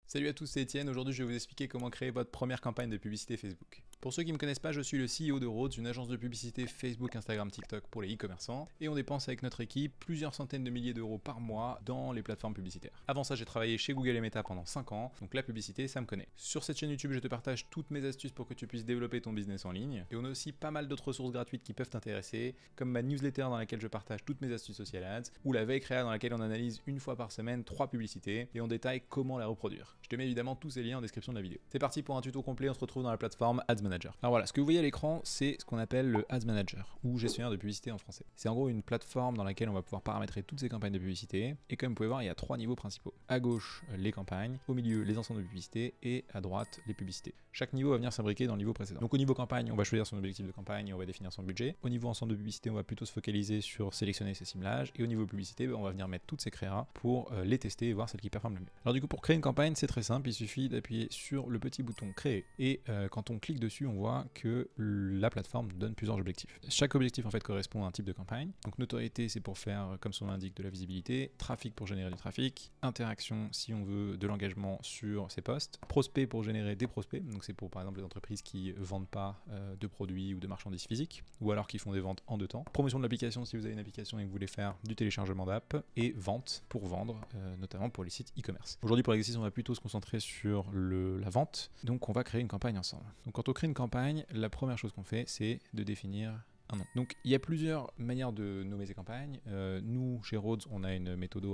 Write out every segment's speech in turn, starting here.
Salut à tous, c'est Étienne. Aujourd'hui, je vais vous expliquer comment créer votre première campagne de publicité Facebook. Pour ceux qui ne me connaissent pas, je suis le CEO de Rhodes, une agence de publicité Facebook, Instagram, TikTok pour les e-commerçants. Et on dépense avec notre équipe plusieurs centaines de milliers d'euros par mois dans les plateformes publicitaires. Avant ça, j'ai travaillé chez Google et Meta pendant 5 ans, donc la publicité, ça me connaît. Sur cette chaîne YouTube, je te partage toutes mes astuces pour que tu puisses développer ton business en ligne. Et on a aussi pas mal d'autres ressources gratuites qui peuvent t'intéresser, comme ma newsletter dans laquelle je partage toutes mes astuces social ads, ou la veille créa dans laquelle on analyse une fois par semaine 3 publicités et on détaille comment la reproduire. Je te mets évidemment tous ces liens en description de la vidéo. C'est parti pour un tuto complet, on se retrouve dans la plateforme Ads Manager. Alors voilà, ce que vous voyez à l'écran, c'est ce qu'on appelle le Ads Manager, ou gestionnaire de publicité en français. C'est en gros une plateforme dans laquelle on va pouvoir paramétrer toutes ces campagnes de publicité, et comme vous pouvez voir, il y a 3 niveaux principaux. À gauche, les campagnes, au milieu, les ensembles de publicité, et à droite, les publicités. Chaque niveau va venir s'imbriquer dans le niveau précédent. Donc au niveau campagne, on va choisir son objectif de campagne et on va définir son budget. Au niveau ensemble de publicité, on va plutôt se focaliser sur sélectionner ses ciblages, et au niveau publicité, on va venir mettre toutes ces créas pour les tester et voir celles qui performent le mieux. Alors du coup, pour créer une campagne, c'est très simple, il suffit d'appuyer sur le petit bouton créer et quand on clique dessus, on voit que la plateforme donne plusieurs objectifs. Chaque objectif en fait correspond à un type de campagne. Donc notoriété, c'est pour faire, comme son nom l'indique, de la visibilité, trafic pour générer du trafic, interaction si on veut de l'engagement sur ses posts, prospect pour générer des prospects, donc c'est pour par exemple les entreprises qui vendent pas de produits ou de marchandises physiques, ou alors qui font des ventes en 2 temps, promotion de l'application si vous avez une application et que vous voulez faire du téléchargement d'app, et vente pour vendre, notamment pour les sites e-commerce. Aujourd'hui pour l'exercice, on va plutôt se concentrer sur la vente, donc on va créer une campagne ensemble. Donc quand on crée une campagne, la première chose qu'on fait, c'est de définir un nom. Donc il y a plusieurs manières de nommer ces campagnes. Nous, chez Rhodes, on a une méthode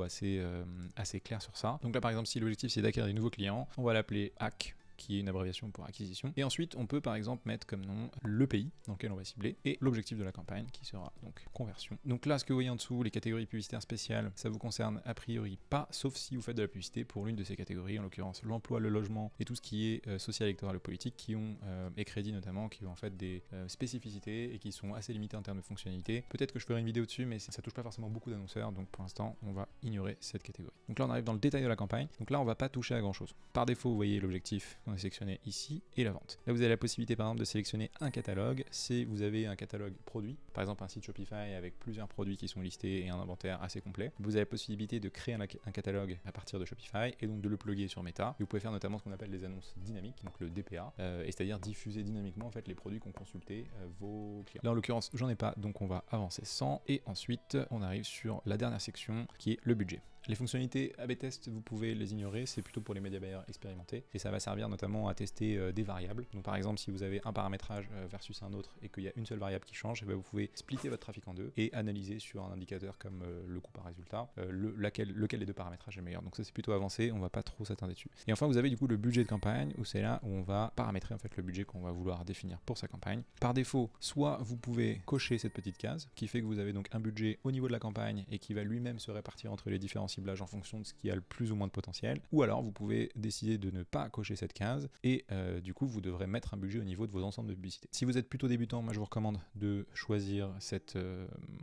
assez claire sur ça. Donc là par exemple, si l'objectif c'est d'acquérir des nouveaux clients, on va l'appeler AC, qui est une abréviation pour acquisition. Et ensuite, on peut par exemple mettre comme nom le pays dans lequel on va cibler et l'objectif de la campagne qui sera donc conversion. Donc là, ce que vous voyez en dessous, les catégories publicitaires spéciales, ça vous concerne a priori pas, sauf si vous faites de la publicité pour l'une de ces catégories, en l'occurrence l'emploi, le logement et tout ce qui est social, électoral ou politique, qui ont et crédits notamment, qui ont en fait des spécificités et qui sont assez limitées en termes de fonctionnalité. Peut-être que je ferai une vidéo dessus, mais ça touche pas forcément beaucoup d'annonceurs, donc pour l'instant, on va ignorer cette catégorie. Donc là, on arrive dans le détail de la campagne. Donc là, on va pas toucher à grand chose. Par défaut, vous voyez l'objectif qu'on a sélectionné ici et la vente. Là, vous avez la possibilité par exemple de sélectionner un catalogue. Si vous avez un catalogue produit, par exemple un site Shopify avec plusieurs produits qui sont listés et un inventaire assez complet, vous avez la possibilité de créer un catalogue à partir de Shopify et donc de le plugger sur Meta. Et vous pouvez faire notamment ce qu'on appelle les annonces dynamiques, donc le DPA, et c'est-à-dire diffuser dynamiquement en fait les produits qu'ont consulté vos clients. Là, en l'occurrence, j'en ai pas, donc on va avancer sans. Et ensuite, on arrive sur la dernière section qui est le budget. Les fonctionnalités A/B test, vous pouvez les ignorer, c'est plutôt pour les média buyers expérimentés et ça va servir notamment à tester des variables. Donc par exemple, si vous avez un paramétrage versus un autre et qu'il y a une seule variable qui change, vous pouvez splitter votre trafic en deux et analyser sur un indicateur comme le coût par résultat lequel des deux paramétrages est meilleur. Donc ça c'est plutôt avancé, on va pas trop s'attarder dessus. Et enfin, vous avez du coup le budget de campagne où c'est là où on va paramétrer en fait le budget qu'on va vouloir définir pour sa campagne. Par défaut, soit vous pouvez cocher cette petite case qui fait que vous avez donc un budget au niveau de la campagne et qui va lui-même se répartir entre les différents ciblage en fonction de ce qui a le plus ou moins de potentiel, ou alors vous pouvez décider de ne pas cocher cette case et du coup vous devrez mettre un budget au niveau de vos ensembles de publicité. Si vous êtes plutôt débutant, moi je vous recommande de choisir cette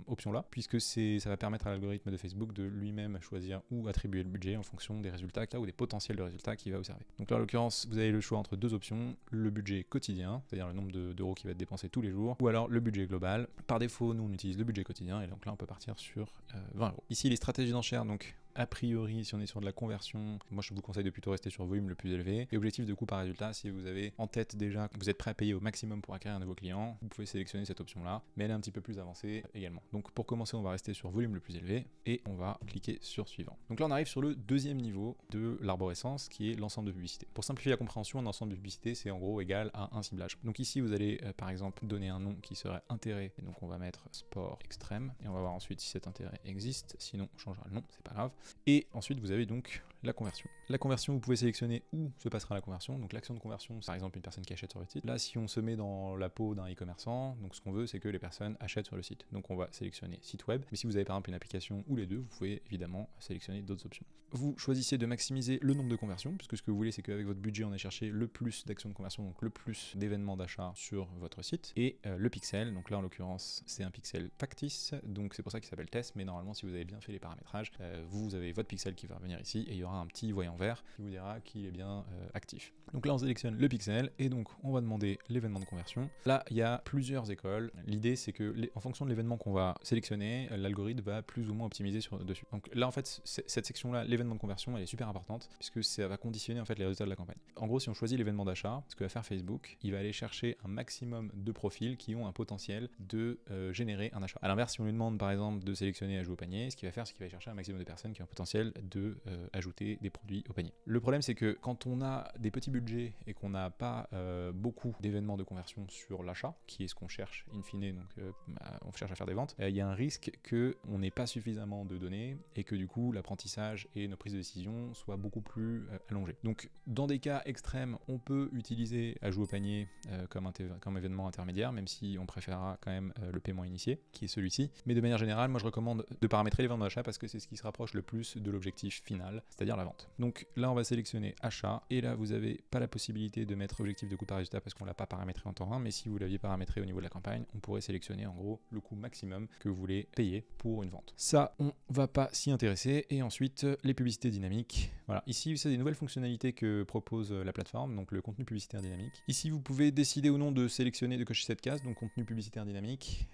option là, puisque ça va permettre à l'algorithme de Facebook de lui-même choisir où attribuer le budget en fonction des résultats ou des potentiels de résultats qu'il va observer. Donc là en l'occurrence vous avez le choix entre deux options, le budget quotidien, c'est-à-dire le nombre d'euros qui va être dépensé tous les jours, ou alors le budget global. Par défaut nous on utilise le budget quotidien et donc là on peut partir sur 20 euros. Ici les stratégies d'enchères, donc a priori, si on est sur de la conversion, moi je vous conseille de plutôt rester sur le volume le plus élevé. Et objectif de coût par résultat, si vous avez en tête déjà que vous êtes prêt à payer au maximum pour acquérir un nouveau client, vous pouvez sélectionner cette option-là, mais elle est un petit peu plus avancée également. Donc pour commencer, on va rester sur volume le plus élevé et on va cliquer sur suivant. Donc là, on arrive sur le deuxième niveau de l'arborescence qui est l'ensemble de publicité. Pour simplifier la compréhension, un ensemble de publicité, c'est en gros égal à un ciblage. Donc ici, vous allez par exemple donner un nom qui serait intérêt, et donc on va mettre sport extrême, et on va voir ensuite si cet intérêt existe, sinon on changera le nom, c'est pas grave. Et ensuite, vous avez donc la conversion. La conversion, vous pouvez sélectionner où se passera la conversion. Donc l'action de conversion, c'est par exemple une personne qui achète sur le site. Là, si on se met dans la peau d'un e-commerçant, donc ce qu'on veut, c'est que les personnes achètent sur le site. Donc on va sélectionner site web. Mais si vous avez par exemple une application ou les deux, vous pouvez évidemment sélectionner d'autres options. Vous choisissez de maximiser le nombre de conversions, puisque ce que vous voulez, c'est qu'avec votre budget, on ait cherché le plus d'actions de conversion, donc le plus d'événements d'achat sur votre site. Et le pixel, donc là en l'occurrence, c'est un pixel factice, donc c'est pour ça qu'il s'appelle test, mais normalement, si vous avez bien fait les paramétrages, vous avez votre pixel qui va revenir ici et il y aura aura un petit voyant vert qui vous dira qu'il est bien actif. Donc là on sélectionne le pixel et donc on va demander l'événement de conversion. Là il y a plusieurs écoles. L'idée c'est que en fonction de l'événement qu'on va sélectionner, l'algorithme va plus ou moins optimiser dessus. Donc là en fait cette section là, l'événement de conversion, elle est super importante puisque ça va conditionner en fait les résultats de la campagne. En gros si on choisit l'événement d'achat, ce que va faire Facebook, il va aller chercher un maximum de profils qui ont un potentiel de générer un achat. A l'inverse, si on lui demande par exemple de sélectionner ajout au panier, ce qu'il va faire c'est qu'il va chercher un maximum de personnes qui ont un potentiel de ajouter des produits au panier. Le problème c'est que quand on a des petits budgets et qu'on n'a pas beaucoup d'événements de conversion sur l'achat, qui est ce qu'on cherche in fine, donc on cherche à faire des ventes, il y a un risque qu'on n'ait pas suffisamment de données et que du coup l'apprentissage et nos prises de décision soient beaucoup plus allongées. Donc dans des cas extrêmes, on peut utiliser ajout au panier comme événement intermédiaire, même si on préférera quand même le paiement initié, qui est celui-ci. Mais de manière générale, moi je recommande de paramétrer l'événement d'achat parce que c'est ce qui se rapproche le plus de l'objectif final, c'est-à-dire la vente. Donc là on va sélectionner achat et là vous n'avez pas la possibilité de mettre objectif de coût par résultat parce qu'on ne l'a pas paramétré en temps 1, mais si vous l'aviez paramétré au niveau de la campagne, on pourrait sélectionner en gros le coût maximum que vous voulez payer pour une vente. Ça, on va pas s'y intéresser. Et ensuite, les publicités dynamiques. Voilà, ici c'est des nouvelles fonctionnalités que propose la plateforme, donc le contenu publicitaire dynamique. Ici vous pouvez décider ou non de sélectionner, de cocher cette case, donc contenu publicitaire dynamique,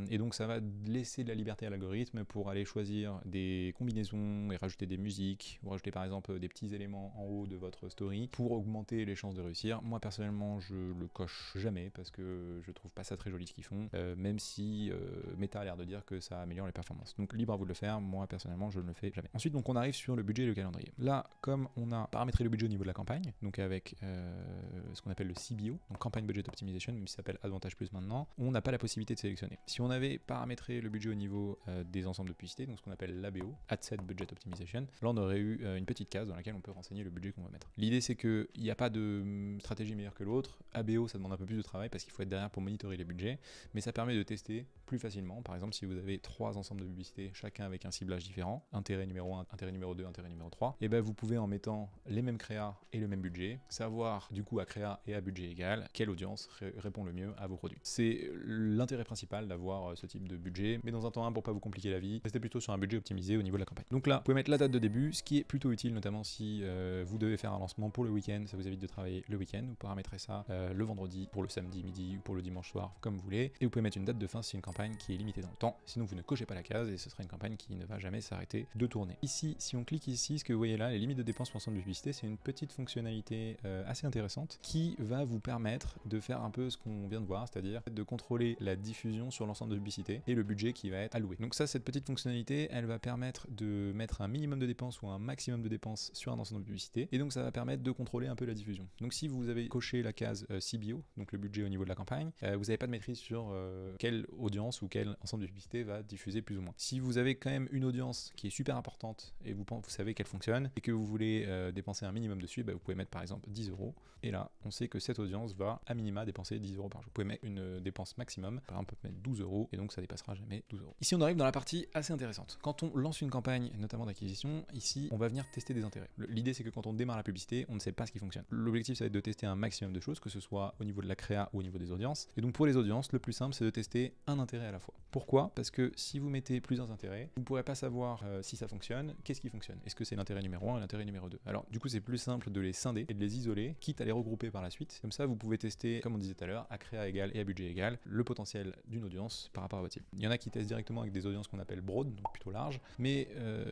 et donc ça va laisser de la liberté à l'algorithme pour aller choisir des combinaisons et rajouter des musiques, ou rajouter par exemple des petits éléments en haut de votre story pour augmenter les chances de réussir. Moi personnellement je le coche jamais parce que je trouve pas ça très joli ce qu'ils font, même si Meta a l'air de dire que ça améliore les performances. Donc libre à vous de le faire, moi personnellement je ne le fais jamais. Ensuite donc on arrive sur le budget et le calendrier. Là comme on a paramétré le budget au niveau de la campagne, donc avec ce qu'on appelle le CBO, donc Campaign Budget Optimization, même si ça s'appelle Advantage Plus maintenant, on n'a pas la possibilité de sélectionner. Si on avait paramétré le budget au niveau des ensembles de publicité, donc ce qu'on appelle l'ABO, Ad Set Budget Optimization, là on aurait eu une petite case dans laquelle on peut renseigner le budget qu'on va mettre. L'idée c'est qu'il n'y a pas de stratégie meilleure que l'autre. ABO ça demande un peu plus de travail parce qu'il faut être derrière pour monitorer les budgets, mais ça permet de tester plus facilement. Par exemple si vous avez 3 ensembles de publicité, chacun avec un ciblage différent, intérêt numéro 1, intérêt numéro 2, intérêt numéro 3, et ben vous pouvez en mettant les mêmes créas et le même budget, savoir du coup à créa et à budget égal, quelle audience répond le mieux à vos produits. C'est l'intérêt principal d'avoir ce type de budget, mais dans un temps 1 pour pas vous compliquer la vie, restez plutôt sur un budget optimisé au niveau de la campagne. Donc là, vous pouvez mettre la date de début, ce qui est plutôt utile notamment si vous devez faire un lancement pour le week-end, ça vous évite de travailler le week-end, vous paramétrez ça le vendredi, pour le samedi midi ou pour le dimanche soir, comme vous voulez, et vous pouvez mettre une date de fin si c'est une campagne qui est limitée dans le temps, sinon vous ne cochez pas la case et ce sera une campagne qui ne va jamais s'arrêter de tourner. Ici, si on clique ici, ce que vous voyez là, les limites de dépenses pour ensemble de publicité, c'est une petite fonctionnalité assez intéressante qui va vous permettre de faire un peu ce qu'on vient de voir, c'est-à-dire de contrôler la diffusion sur l'ensemble de publicité et le budget qui va être alloué. Donc ça, cette petite fonctionnalité, elle va permettre de mettre un minimum de dépenses ou un maximum de dépenses sur un ensemble de publicité, et donc ça va permettre de contrôler un peu la diffusion. Donc si vous avez coché la case CBO, donc le budget au niveau de la campagne, vous n'avez pas de maîtrise sur quelle audience ou quel ensemble de publicité va diffuser plus ou moins. Si vous avez quand même une audience qui est super importante et vous savez qu'elle fonctionne et que vous voulez dépenser un minimum dessus, vous pouvez mettre par exemple 10 €, et là on sait que cette audience va à minima dépenser 10 € par jour. Vous pouvez mettre une dépense maximum, par exemple on peut mettre 12 €, et donc ça dépassera jamais 12 €. Ici on arrive dans la partie assez intéressante. Quand on lance une campagne, notamment d'acquisition, ici on va venir tester des intérêts. L'idée c'est que quand on démarre la publicité, on ne sait pas ce qui fonctionne. L'objectif ça va être de tester un maximum de choses, que ce soit au niveau de la créa ou au niveau des audiences. Et donc pour les audiences, le plus simple c'est de tester un intérêt à la fois. Pourquoi ? Parce que si vous mettez plusieurs intérêts, vous ne pourrez pas savoir si ça fonctionne, qu'est-ce qui fonctionne. Est-ce que c'est l'intérêt numéro 1 et l'intérêt numéro 2 ? Alors du coup c'est plus simple de les scinder et de les isoler, quitte à les regrouper par la suite. Comme ça vous pouvez tester, comme on disait tout à l'heure, à créa égal et à budget égal, le potentiel d'une audience par rapport à votre cible. Il y en a qui testent directement avec des audiences qu'on appelle broad, donc plutôt larges, mais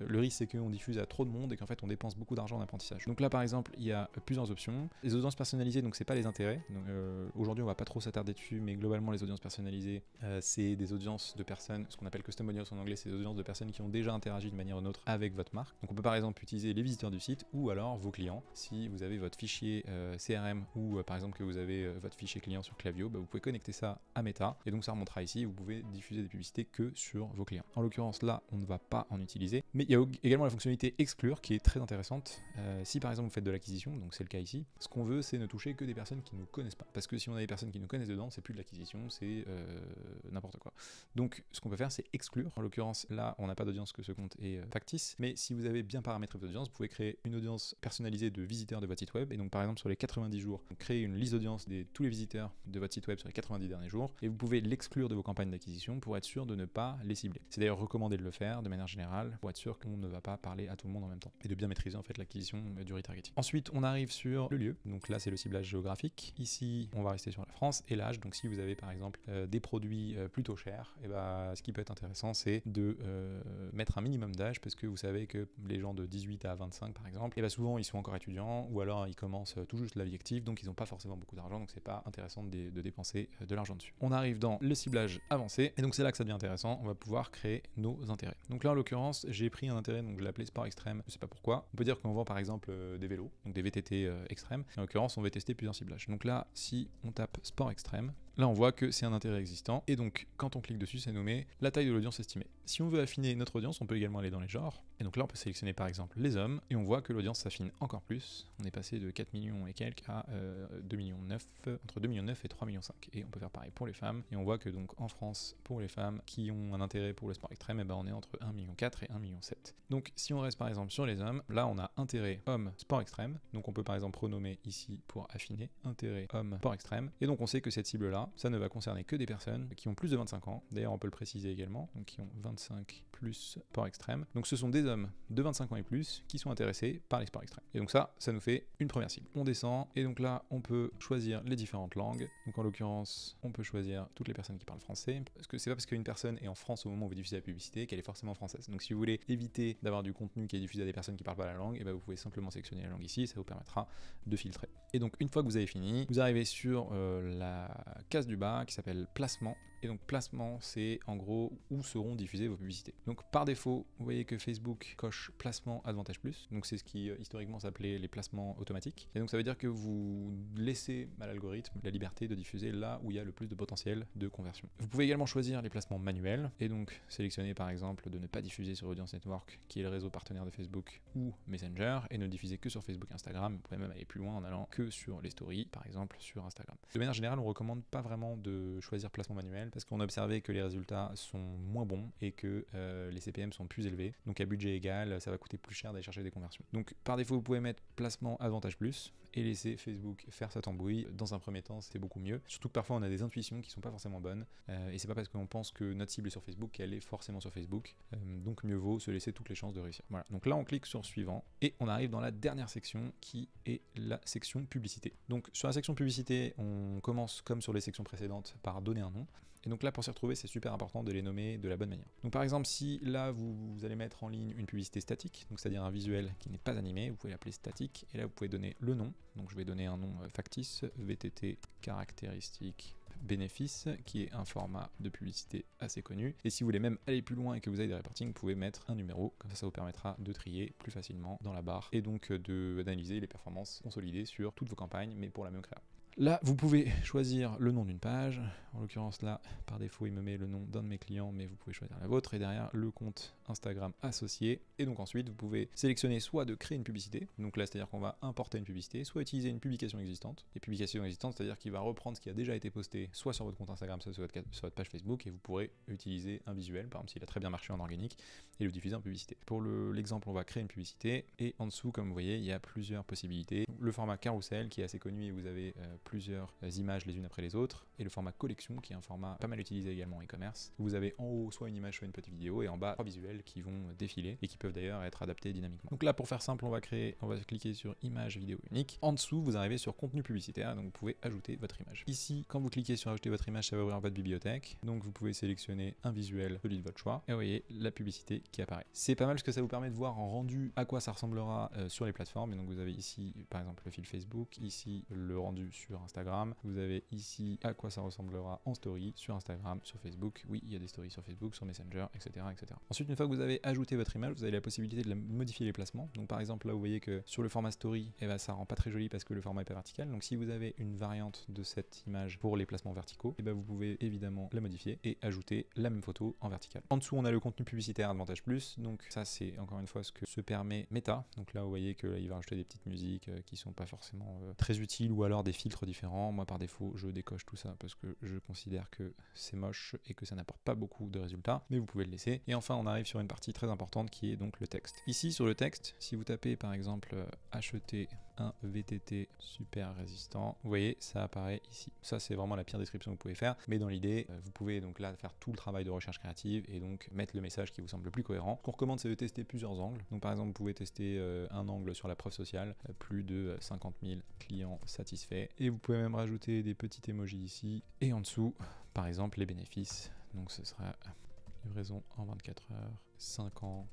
le risque c'est qu'on diffuse à trop de monde et qu'en fait on dépense beaucoup d'argent en apprentissage. Donc là par exemple il y a plusieurs options. Les audiences personnalisées, donc c'est pas les intérêts. Donc aujourd'hui on va pas trop s'attarder dessus, mais globalement les audiences personnalisées c'est des audiences de personnes, ce qu'on appelle custom audience en anglais, c'est des audiences de personnes qui ont déjà interagi de manière ou d'une autre avec votre marque. Donc on peut par exemple utiliser les visiteurs du site ou alors vos clients. Si vous avez votre fichier CRM ou par exemple que vous avez votre fichier client sur Klaviyo, vous pouvez connecter ça à Meta et donc ça remontera ici, vous pouvez diffuser des publicités que sur vos clients. En l'occurrence là on ne va pas en utiliser, mais il y a également la fonctionnalité exclure qui est très intéressante. Si par exemple vous faites de l'acquisition, donc c'est le cas ici, ce qu'on veut c'est ne toucher que des personnes qui ne nous connaissent pas, parce que si on a des personnes qui nous connaissent dedans, c'est plus de l'acquisition, c'est n'importe quoi. Donc ce qu'on peut faire c'est exclure. En l'occurrence là on n'a pas d'audience que ce compte est factice, mais si vous avez bien paramétré votre audience, vous pouvez créer une audience personnalisée de visiteurs de votre site web, et donc par exemple sur les 90 jours, créer une liste d'audience de tous les visiteurs de votre site web sur les 90 derniers jours, et vous pouvez l'exclure de vos campagnes d'acquisition pour être sûr de ne pas les cibler. C'est d'ailleurs recommandé de le faire de manière générale pour être sûr qu'on ne va pas parler à tout le monde en même temps. et de bien maîtriser en fait l'acquisition du retargeting. Ensuite, on arrive sur le lieu. Donc là, c'est le ciblage géographique. Ici, on va rester sur la France et l'âge. Donc si vous avez par exemple des produits plutôt chers, et ce qui peut être intéressant, c'est de mettre un minimum d'âge parce que vous savez que les gens de 18 à 25 par exemple, souvent ils sont encore étudiants ou alors ils commencent tout juste la vie active, donc ils n'ont pas forcément beaucoup d'argent, donc c'est pas intéressant de dépenser de l'argent dessus. On arrive dans le ciblage avancé et donc c'est là que ça devient intéressant. On va pouvoir créer nos intérêts. Donc là en l'occurrence, j'ai pris un intérêt, donc je l'ai appelé sport extrême, je sais pas pourquoi. On peut dire qu'on vend par exemple des vélos, donc des VTT extrêmes. En l'occurrence, on va tester plusieurs ciblages. Donc là, si on tape sport extrême, là on voit que c'est un intérêt existant et donc quand on clique dessus, c'est nommé la taille de l'audience estimée. Si on veut affiner notre audience, on peut également aller dans les genres et donc là on peut sélectionner par exemple les hommes et on voit que l'audience s'affine encore plus. On est passé de 4 millions et quelques à 2 millions 9, entre 2 millions 9 et 3 millions 5 et on peut faire pareil pour les femmes et on voit que donc en France pour les femmes qui ont un intérêt pour le sport extrême, on est entre 1 million 4 et 1 million 7. Donc si on reste par exemple sur les hommes, là on a intérêt homme sport extrême, donc on peut par exemple renommer ici pour affiner intérêt homme sport extrême et donc on sait que cette cible là, ça ne va concerner que des personnes qui ont plus de 25 ans, d'ailleurs on peut le préciser également, donc qui ont 25 plus sport extrême, donc ce sont des hommes de 25 ans et plus qui sont intéressés par les sports extrêmes. Et donc ça nous fait une première cible. On descend et donc là on peut choisir les différentes langues, donc en l'occurrence on peut choisir toutes les personnes qui parlent français, parce que c'est pas parce qu'une personne est en France au moment où vous diffusez la publicité qu'elle est forcément française. Donc si vous voulez éviter d'avoir du contenu qui est diffusé à des personnes qui parlent pas la langue, vous pouvez simplement sélectionner la langue ici, ça vous permettra de filtrer. Et donc une fois que vous avez fini, vous arrivez sur la case du bas qui s'appelle placement. Et donc placement, c'est en gros où seront diffusées vos publicités. Donc par défaut, vous voyez que Facebook coche placement Advantage Plus. Donc c'est ce qui historiquement s'appelait les placements automatiques. Et donc ça veut dire que vous laissez à l'algorithme la liberté de diffuser là où il y a le plus de potentiel de conversion. Vous pouvez également choisir les placements manuels et donc sélectionner par exemple de ne pas diffuser sur Audience Network, qui est le réseau partenaire de Facebook, ou Messenger, et ne diffuser que sur Facebook et Instagram. Vous pouvez même aller plus loin en allant que sur les stories, par exemple sur Instagram. De manière générale, on recommande pas vraiment de choisir placement manuel parce qu'on a observé que les résultats sont moins bons et que les CPM sont plus élevés. Donc à budget égal, ça va coûter plus cher d'aller chercher des conversions. Donc par défaut, vous pouvez mettre placement Avantage Plus et laisser Facebook faire sa tambouille. Dans un premier temps, c'est beaucoup mieux. Surtout que parfois on a des intuitions qui sont pas forcément bonnes et c'est pas parce qu'on pense que notre cible est sur Facebook qu'elle est forcément sur Facebook. Donc mieux vaut se laisser toutes les chances de réussir. Voilà. Donc là on clique sur suivant et on arrive dans la dernière section qui est la section publicité. Donc sur la section publicité, on commence comme sur les sections précédentes par donner un nom. Et donc là, pour s'y retrouver, c'est super important de les nommer de la bonne manière. Donc par exemple, si là, vous allez mettre en ligne une publicité statique, donc c'est-à-dire un visuel qui n'est pas animé, vous pouvez l'appeler statique, et là, vous pouvez donner le nom. Donc je vais donner un nom factice, VTT caractéristique bénéfice, qui est un format de publicité assez connu. Et si vous voulez même aller plus loin et que vous avez des reporting, vous pouvez mettre un numéro, comme ça vous permettra de trier plus facilement dans la barre et donc d'analyser les performances consolidées sur toutes vos campagnes, mais pour la même créa. Là, vous pouvez choisir le nom d'une page. En l'occurrence, là, par défaut, il me met le nom d'un de mes clients, mais vous pouvez choisir la vôtre. Et derrière, le compte Instagram associé. Et donc ensuite, vous pouvez sélectionner soit de créer une publicité. Donc là, c'est-à-dire qu'on va importer une publicité, soit utiliser une publication existante. Et publication existante, c'est-à-dire qu'il va reprendre ce qui a déjà été posté, soit sur votre compte Instagram, soit sur votre page Facebook. Et vous pourrez utiliser un visuel, par exemple, s'il a très bien marché en organique, et le diffuser en publicité. Pour l'exemple, on va créer une publicité. Et en dessous, comme vous voyez, il y a plusieurs possibilités. Le format carousel, qui est assez connu et vous avez plusieurs images les unes après les autres, et le format collection qui est un format pas mal utilisé également en e-commerce. Vous avez en haut soit une image soit une petite vidéo et en bas 3 visuels qui vont défiler et qui peuvent d'ailleurs être adaptés dynamiquement. Donc là pour faire simple on va cliquer sur image vidéo unique. En dessous vous arrivez sur contenu publicitaire, donc vous pouvez ajouter votre image. Ici quand vous cliquez sur ajouter votre image ça va ouvrir votre bibliothèque, donc vous pouvez sélectionner un visuel celui de votre choix et vous voyez la publicité qui apparaît. C'est pas mal parce que ça vous permet de voir en rendu à quoi ça ressemblera sur les plateformes, et donc vous avez ici par exemple le fil Facebook, ici le rendu sur Instagram, vous avez ici à quoi ça ressemblera en story sur Instagram, sur Facebook, oui il y a des stories sur Facebook, sur Messenger, etc. etc. Ensuite une fois que vous avez ajouté votre image, vous avez la possibilité de modifier les placements. Donc par exemple là vous voyez que sur le format story, ça rend pas très joli parce que le format est pas vertical, donc si vous avez une variante de cette image pour les placements verticaux, vous pouvez évidemment la modifier et ajouter la même photo en vertical. En dessous on a le contenu publicitaire Advantage Plus, donc ça c'est encore une fois ce que se permet Meta. Donc là vous voyez que là, il va rajouter des petites musiques qui sont pas forcément très utiles ou alors des filtres différents. Moi par défaut je décoche tout ça parce que je considère que c'est moche et que ça n'apporte pas beaucoup de résultats, mais vous pouvez le laisser. Et enfin on arrive sur une partie très importante qui est donc le texte. Ici sur le texte, si vous tapez par exemple acheter un VTT super résistant. Vous voyez, ça apparaît ici. Ça, c'est vraiment la pire description que vous pouvez faire, mais dans l'idée, vous pouvez donc là faire tout le travail de recherche créative et donc mettre le message qui vous semble le plus cohérent. Ce qu'on recommande, c'est de tester plusieurs angles. Donc par exemple, vous pouvez tester un angle sur la preuve sociale, plus de 50 000 clients satisfaits, et vous pouvez même rajouter des petits emojis ici et en dessous, par exemple, les bénéfices. Donc ce sera livraison en 24 heures, 5 ans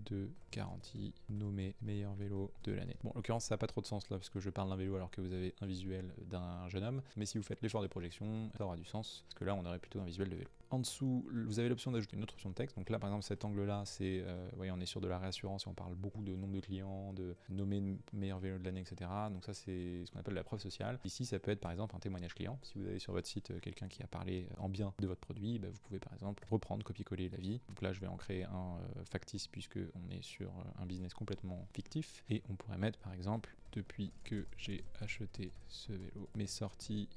de garantie, nommé meilleur vélo de l'année. Bon, en l'occurrence, ça n'a pas trop de sens là, parce que je parle d'un vélo alors que vous avez un visuel d'un jeune homme, mais si vous faites l'effort des projections, ça aura du sens, parce que là, on aurait plutôt un visuel de vélo. En dessous, vous avez l'option d'ajouter une autre option de texte. Donc là, par exemple, cet angle-là, c'est, vous voyez, on est sur de la réassurance et on parle beaucoup de nombre de clients, de nommer meilleur vélo de l'année, etc. Donc ça, c'est ce qu'on appelle la preuve sociale. Ici, ça peut être par exemple un témoignage client. Si vous avez sur votre site quelqu'un qui a parlé en bien de votre produit, vous pouvez par exemple reprendre, copier-coller l'avis. Donc là, je vais en créer un factice puisque on est sur un business complètement fictif. Et on pourrait mettre par exemple, depuis que j'ai acheté ce vélo, mes sorties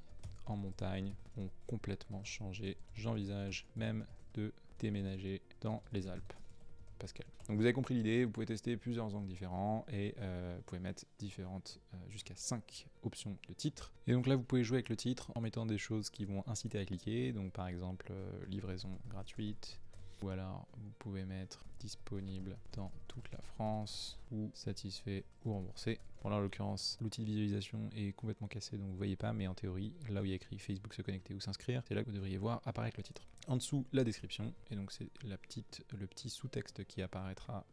en montagne ont complètement changé. J'envisage même de déménager dans les Alpes. Pascal. Donc vous avez compris l'idée, vous pouvez tester plusieurs angles différents et vous pouvez mettre différentes, jusqu'à 5 options de titre. Et donc là vous pouvez jouer avec le titre en mettant des choses qui vont inciter à cliquer, donc par exemple livraison gratuite, ou alors vous pouvez mettre disponible dans toute la France ou satisfait ou remboursé. Bon là en l'occurrence l'outil de visualisation est complètement cassé donc vous voyez pas, mais en théorie là où il y a écrit Facebook se connecter ou s'inscrire, c'est là que vous devriez voir apparaître le titre. En dessous la description et donc c'est le petit sous-texte qui apparaîtra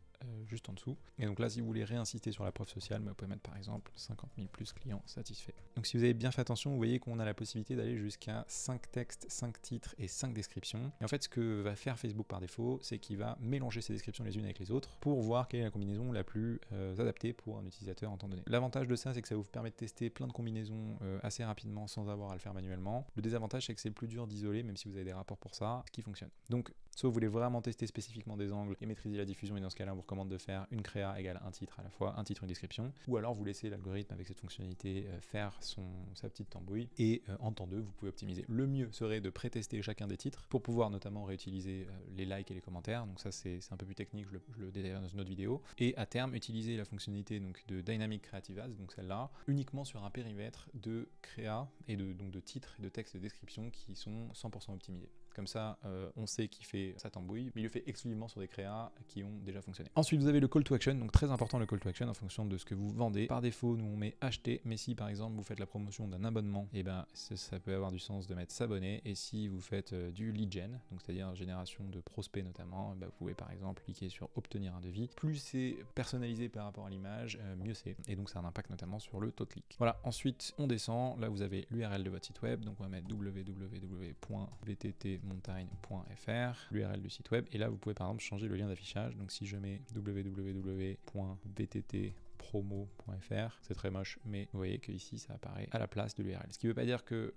juste en dessous. Et donc là, si vous voulez réinsister sur la preuve sociale, vous pouvez mettre par exemple 50 000 plus clients satisfaits. Donc si vous avez bien fait attention, vous voyez qu'on a la possibilité d'aller jusqu'à 5 textes, 5 titres et 5 descriptions. Et en fait, ce que va faire Facebook par défaut, c'est qu'il va mélanger ces descriptions les unes avec les autres pour voir quelle est la combinaison la plus adaptée pour un utilisateur en temps donné. L'avantage de ça, c'est que ça vous permet de tester plein de combinaisons assez rapidement sans avoir à le faire manuellement. Le désavantage, c'est que c'est le plus dur d'isoler, même si vous avez des rapports pour ça, ce qui fonctionne. Donc, soit vous voulez vraiment tester spécifiquement des angles et maîtriser la diffusion, et dans ce cas-là, on vous recommande de faire une créa égale un titre à la fois, un titre, une description, ou alors vous laissez l'algorithme avec cette fonctionnalité faire sa petite tambouille, et en temps 2, vous pouvez optimiser. Le mieux serait de pré-tester chacun des titres pour pouvoir notamment réutiliser les likes et les commentaires, donc ça c'est un peu plus technique, je le détaille dans une autre vidéo, et à terme, utiliser la fonctionnalité donc, de Dynamic Creative Ads, donc celle-là, uniquement sur un périmètre de créa et donc de titres et de textes et de description qui sont 100% optimisés. Comme ça, on sait qu'il fait sa tambouille, mais il le fait exclusivement sur des créas qui ont déjà fonctionné. Ensuite, vous avez le call to action, donc très important le call to action en fonction de ce que vous vendez. Par défaut, nous on met acheter, mais si par exemple vous faites la promotion d'un abonnement, et ça peut avoir du sens de mettre s'abonner. Et si vous faites du lead gen, donc c'est-à-dire génération de prospects notamment, vous pouvez par exemple cliquer sur obtenir un devis. Plus c'est personnalisé par rapport à l'image, mieux c'est. Et donc ça a un impact notamment sur le taux de clic. Voilà, ensuite on descend, là vous avez l'URL de votre site web, donc on va mettre www.vttmontagne.fr, l'URL du site web, et là vous pouvez par exemple changer le lien d'affichage. Donc si je mets www.vttpromo.fr, c'est très moche, mais vous voyez que ici ça apparaît à la place de l'URL. Ce qui ne veut pas dire que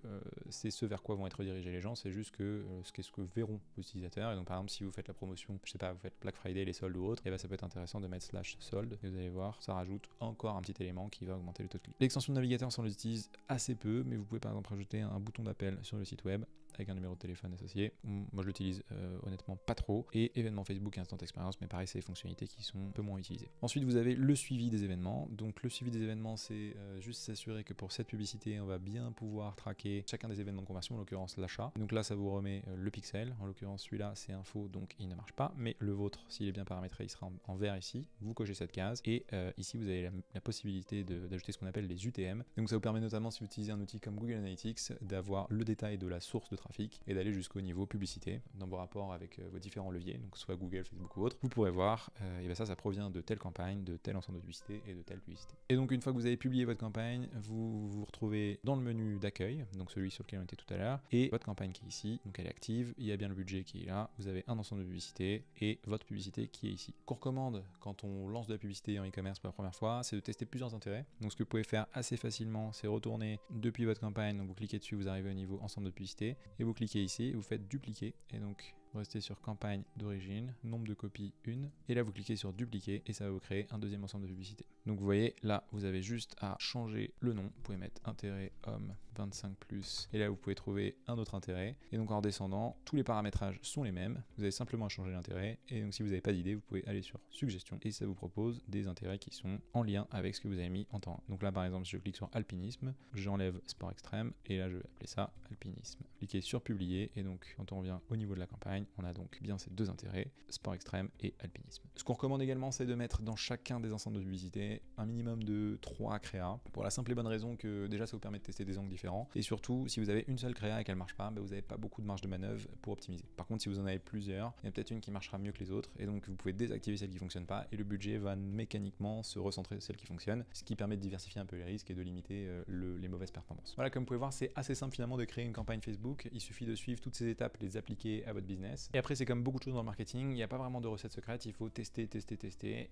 c'est ce vers quoi vont être dirigés les gens, c'est juste que ce que verront vos utilisateurs. Et donc par exemple si vous faites la promotion, je sais pas, vous faites Black Friday, les soldes ou autre, et ça peut être intéressant de mettre /solde, et vous allez voir, ça rajoute encore un petit élément qui va augmenter le taux de clic. L'extension de navigateur, on l'utilise assez peu, mais vous pouvez par exemple rajouter un bouton d'appel sur le site web avec un numéro de téléphone associé. Moi je l'utilise honnêtement pas trop. Et événements Facebook, Instant Expérience, mais pareil c'est des fonctionnalités qui sont un peu moins utilisées. Ensuite vous avez le suivi des événements. Donc le suivi des événements, c'est juste s'assurer que pour cette publicité on va bien pouvoir traquer chacun des événements de conversion, en l'occurrence l'achat. Donc là ça vous remet le pixel, en l'occurrence celui-là c'est info donc il ne marche pas, mais le vôtre s'il est bien paramétré il sera en vert ici. Vous cochez cette case et ici vous avez la possibilité d'ajouter ce qu'on appelle les UTM. Donc ça vous permet notamment si vous utilisez un outil comme Google Analytics d'avoir le détail de la source de trafic et d'aller jusqu'au niveau publicité dans vos rapports avec vos différents leviers, donc soit Google, Facebook ou autre. Vous pourrez voir, et ça provient de telle campagne, de tel ensemble de publicité et de telle publicité. Et donc une fois que vous avez publié votre campagne, vous vous retrouvez dans le menu d'accueil, donc celui sur lequel on était tout à l'heure, et votre campagne qui est ici, donc elle est active, il y a bien le budget qui est là, vous avez un ensemble de publicité et votre publicité qui est ici. Qu'on recommande quand on lance de la publicité en e-commerce pour la première fois, c'est de tester plusieurs intérêts. Donc ce que vous pouvez faire assez facilement, c'est retourner depuis votre campagne, donc vous cliquez dessus, vous arrivez au niveau ensemble de publicité, et vous cliquez ici, vous faites dupliquer, et donc vous restez sur campagne d'origine, nombre de copies 1, et là vous cliquez sur dupliquer et ça va vous créer un deuxième ensemble de publicités. Donc vous voyez, là vous avez juste à changer le nom, vous pouvez mettre intérêt homme 25+, et là vous pouvez trouver un autre intérêt, et donc en redescendant, tous les paramétrages sont les mêmes, vous avez simplement à changer l'intérêt, et donc si vous n'avez pas d'idée, vous pouvez aller sur suggestions, et ça vous propose des intérêts qui sont en lien avec ce que vous avez mis en temps 1. Donc là par exemple, si je clique sur alpinisme, j'enlève sport extrême, et là je vais appeler ça alpinisme. Cliquez sur publier, et donc quand on revient au niveau de la campagne, on a donc bien ces deux intérêts, sport extrême et alpinisme. Ce qu'on recommande également, c'est de mettre dans chacun des ensembles de publicité un minimum de 3 créas, pour la simple et bonne raison que déjà ça vous permet de tester des angles différents, et surtout si vous avez une seule créa et qu'elle marche pas, vous n'avez pas beaucoup de marge de manœuvre pour optimiser. Par contre, si vous en avez plusieurs, il y a peut-être une qui marchera mieux que les autres, et donc vous pouvez désactiver celle qui fonctionne pas, et le budget va mécaniquement se recentrer sur celle qui fonctionne, ce qui permet de diversifier un peu les risques et de limiter les mauvaises performances. Voilà, comme vous pouvez voir, c'est assez simple finalement de créer une campagne Facebook. Il suffit de suivre toutes ces étapes, les appliquer à votre business. Et après, c'est comme beaucoup de choses dans le marketing, il n'y a pas vraiment de recette secrète, il faut tester,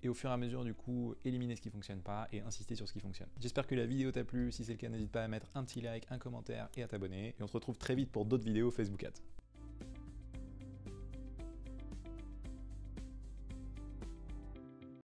et au fur et à mesure du coup, éliminer ce qui fonctionne pas et insister sur ce qui fonctionne. J'espère que la vidéo t'a plu. Si c'est le cas, n'hésite pas à mettre un petit like, un commentaire et à t'abonner. Et on se retrouve très vite pour d'autres vidéos Facebook Ads.